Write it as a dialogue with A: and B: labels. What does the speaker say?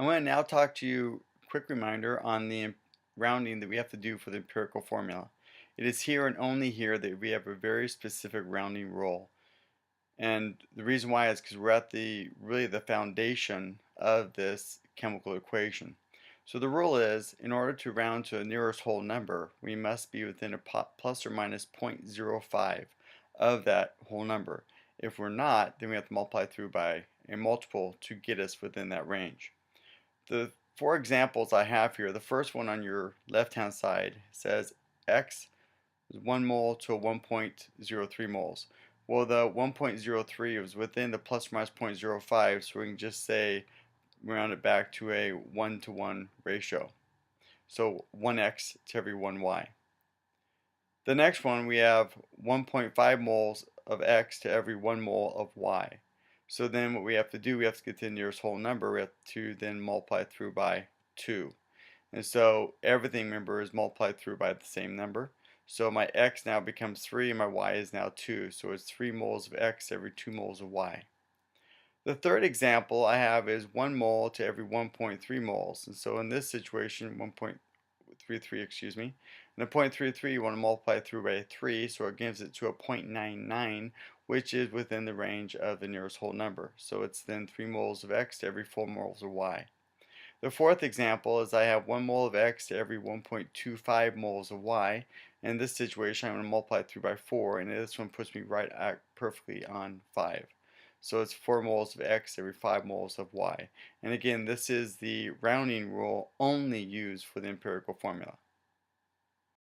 A: I want to now talk to you, quick reminder on the rounding that we have to do for the empirical formula. It is here and only here that we have a very specific rounding rule. And the reason why is because we're at the really the foundation of this chemical equation. So the rule is, in order to round to the nearest whole number, we must be within a plus or minus 0.05 of that whole number. If we're not, then we have to multiply through by a multiple to get us within that range. The four examples I have here, the first one on your left hand side says X is 1 mole to 1.03 moles. Well, the 1.03 was within the plus or minus 0.05, so we can just say round it back to a 1-to-1 ratio. So 1x to every 1y. The next one, we have 1.5 moles of x to every 1 mole of y. So then what we have to do, we have to get to the nearest whole number. We have to then multiply through by 2. And so everything, remember, is multiplied through by the same number. So my x now becomes 3 and my y is now 2. So it's 3 moles of x every 2 moles of y. The third example I have is 1 mole to every 1.3 moles. And so in this situation, 1.33, excuse me, and the 0.33 you want to multiply through by 3, so it gives it to a 0.99, which is within the range of the nearest whole number. So it's then 3 moles of x to every 4 moles of y. The fourth example is I have 1 mole of x to every 1.25 moles of y. In this situation, I'm going to multiply through by 4, and this one puts me right at perfectly on 5. So it's 4 moles of x every 5 moles of y. And again, this is the rounding rule only used for the empirical formula.